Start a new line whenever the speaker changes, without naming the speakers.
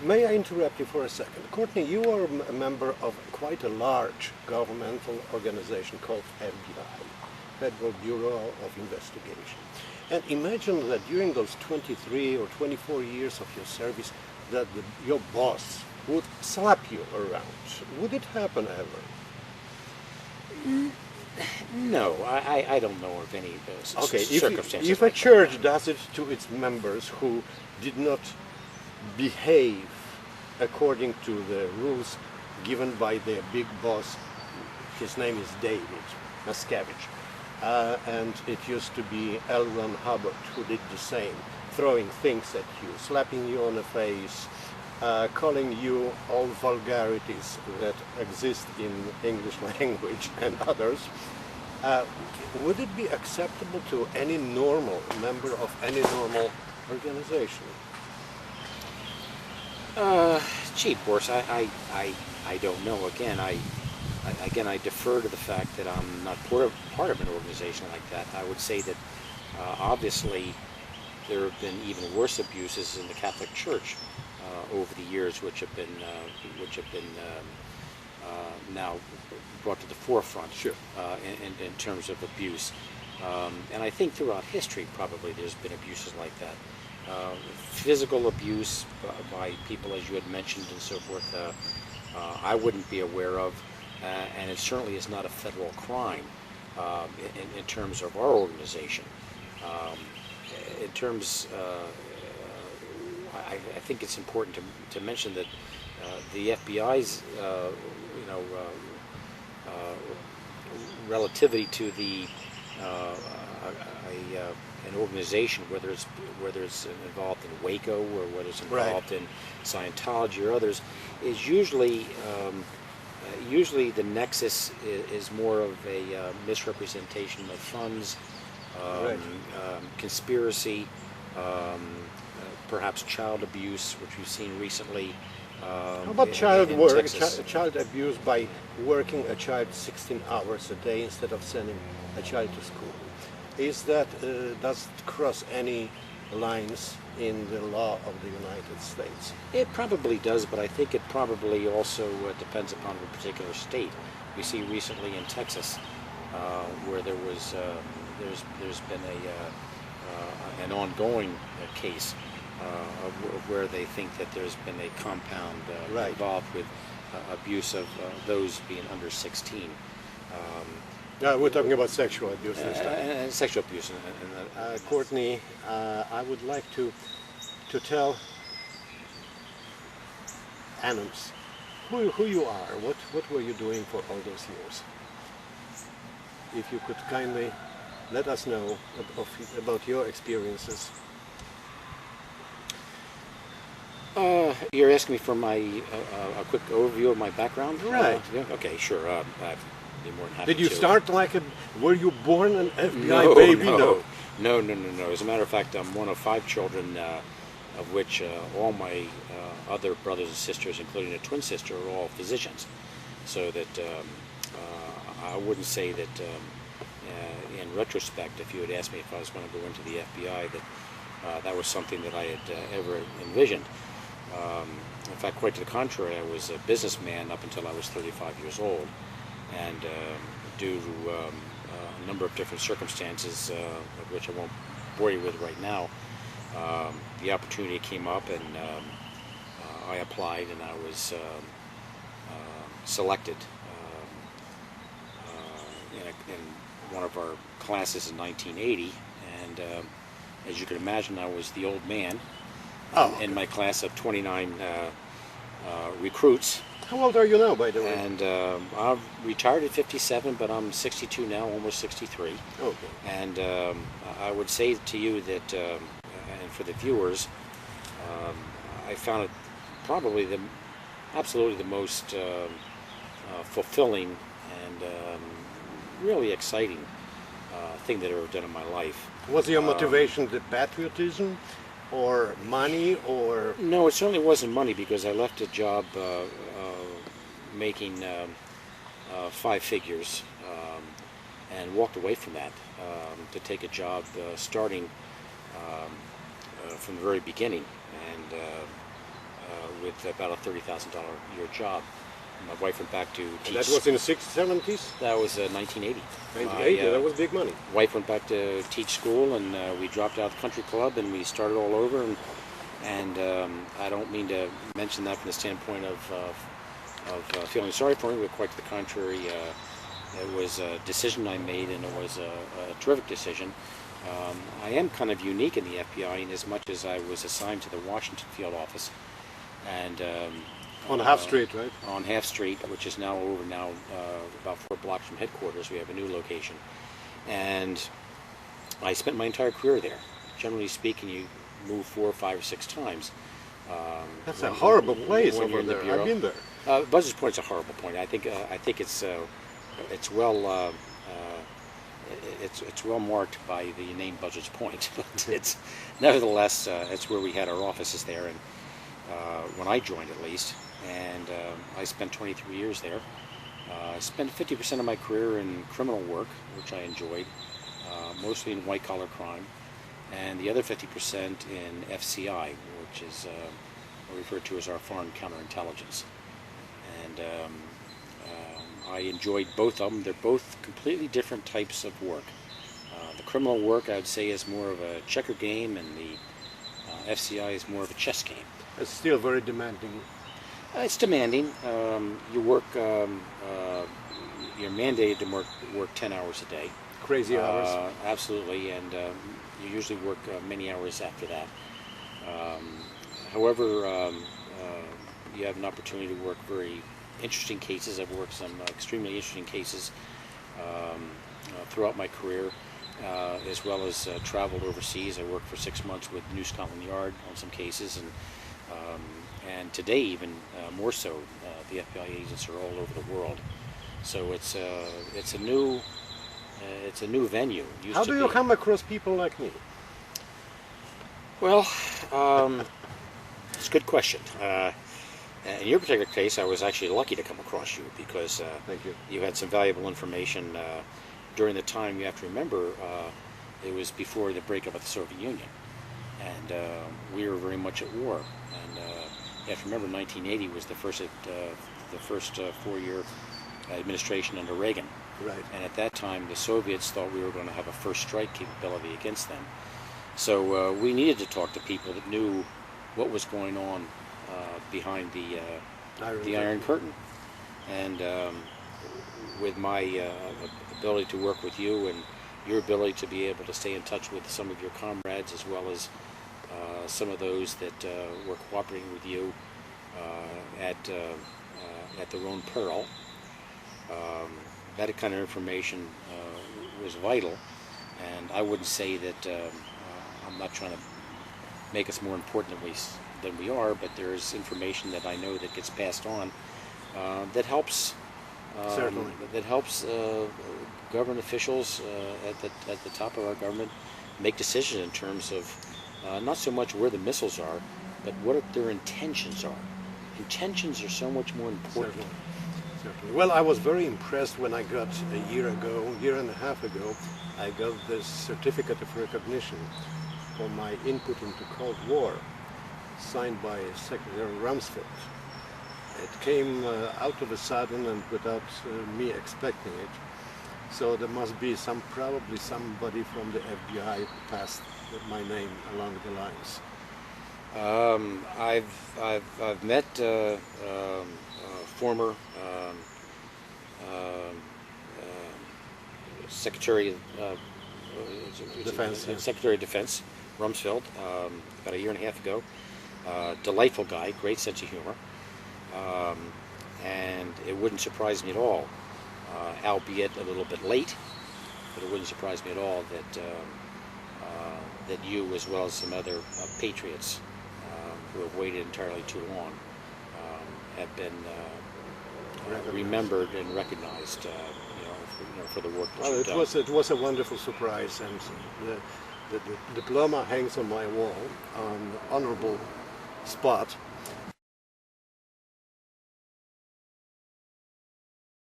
May I interrupt you for a second? Courtney, you are a member of quite a large governmental organization called FBI, Federal Bureau of Investigation. And imagine that during those 23 or 24 years of your service, that your boss would slap you around. Would it happen ever?
No, I don't know of any circumstances.
If a church does it to its members who did not behave according to the rules given by their big boss, his name is David Miscavige, and it used to be L. Ron Hubbard who did the same, throwing things at you, slapping you on the face, calling you all vulgarities that exist in English language and others. Would it be acceptable to any normal member of any normal organization?
Gee, Boris, I don't know. Again, I defer to the fact that I'm not part of an organization like that. I would say that obviously there have been even worse abuses in the Catholic Church over the years, which have been now brought to the forefront.
Sure.
In terms of abuse, and I think throughout history probably there's been abuses like that. Physical abuse by people, as you had mentioned, and so forth, I wouldn't be aware of, and it certainly is not a federal crime in terms of our organization. In terms, I think it's important to mention that the FBI's, relativity to the an organization, whether it's involved in Waco or whether it's involved in Scientology or others, is usually the nexus is more of a misrepresentation of funds, conspiracy, perhaps child abuse, which we've seen recently.
How about child abuse by working a child 16 hours a day instead of sending a child to school? Does it cross any lines in the law of the United States?
It probably does, but I think it probably also depends upon the particular state. We see recently in Texas where there's been an ongoing case of where they think that there's been a compound involved with abuse of those being under 16.
We're talking about sexual abuse this time.
And sexual abuse.
Courtney, I would like to tell Anons who you are. What were you doing for all those years? If you could kindly let us know about your experiences.
You're asking me for a quick overview of my background?
Right.
Yeah? Okay, sure. I'd be more than happy
Did you
to.
start were you born an FBI baby?
No. As a matter of fact, I'm one of 5 children, of which all my other brothers and sisters, including a twin sister, are all physicians. So that I wouldn't say that in retrospect, if you had asked me if I was going to go into the FBI, that was something that I had ever envisioned. In fact, quite to the contrary, I was a businessman up until I was 35 years old, and due to a number of different circumstances, of which I won't bore you with right now, the opportunity came up, and I applied, and I was selected in one of our classes in 1980, and as you can imagine, I was the old man in my class of 29 recruits.
How old are you now, by the way?
And I'm retired at 57, but I'm 62 now, almost 63.
Okay.
And I would say to you that, and for the viewers, I found it probably absolutely the most fulfilling and really exciting thing that I've ever done in my life.
Was your motivation the patriotism, or money, or?
No, it certainly wasn't money, because I left a job making 5 figures and walked away from that to take a job starting from the very beginning. And with about a $30,000 a year job. My wife went back to teach.
And that was in the 60s, 70s?
That was 1980.
1980, that was big money.
Wife went back to teach school, and we dropped out of the country club, and we started all over. And I don't mean to mention that from the standpoint of feeling sorry for me, but quite to the contrary, it was a decision I made, and it was a terrific decision. I am kind of unique in the FBI in as much as I was assigned to the Washington field office, and
on Half Street, right?
On Half Street, which is now over about 4 blocks from headquarters. We have a new location, and I spent my entire career there. Generally speaking, you move 4, 5, or 6 times.
That's a horrible place over there. I've been there.
Buzzards Point's a horrible point. I think it's well it's well marked by the name Buzzards Point, but it's nevertheless it's where we had our offices there, and when I joined at least, and I spent 23 years there. I spent 50% of my career in criminal work, which I enjoyed, mostly in white-collar crime, and the other 50% in FCI, which is referred to as our foreign counterintelligence. And I enjoyed both of them. They're both completely different types of work. The criminal work, I would say, is more of a checker game, and the FCI is more of a chess game.
It's still very demanding.
It's demanding. You work, you're mandated to work 10 hours a day.
Crazy hours.
Absolutely, and you usually work many hours after that. However, you have an opportunity to work very interesting cases. I've worked some extremely interesting cases throughout my career, as well as traveled overseas. I worked for 6 months with New Scotland Yard on some cases, and today even more so, the FBI agents are all over the world. So it's a new venue.
How do you come across people like me?
Well, it's a good question. In your particular case, I was actually lucky to come across you because
Thank you.
You had some valuable information during the time. You have to remember, it was before the breakup of the Soviet Union, and we were very much at war. And you have to remember, 1980 was the first 4-year administration under Reagan.
Right.
And at that time, the Soviets thought we were going to have a first strike capability against them. So we needed to talk to people that knew what was going on behind the Iron Curtain. And with my ability to work with you and your ability to be able to stay in touch with some of your comrades, as well as some of those that were cooperating with you at their own peril, that kind of information was vital. And I wouldn't say that I'm not trying to make us more important than we are, but there's information that I know that gets passed on that helps.
Certainly.
That helps government officials at the top of our government make decisions in terms of not so much where the missiles are, but what their intentions are. Intentions are so much more important.
Certainly. Certainly. Well, I was very impressed when I got a year and a half ago, I got this certificate of recognition for my input into Cold War, signed by Secretary Rumsfeld. It came out of a sudden and without me expecting it. So there must be probably somebody from the FBI who passed my name along the lines.
I've met former Secretary of
Defense, yeah.
Secretary of Defense Rumsfeld about a year and a half ago. Delightful guy, great sense of humor, and it wouldn't surprise me at all, albeit a little bit late, but it wouldn't surprise me at all that you, as well as some other patriots who have waited entirely too long, have been remembered and recognized, for the work that you've done.
It was a wonderful surprise, and the diploma hangs on my wall on honorable spot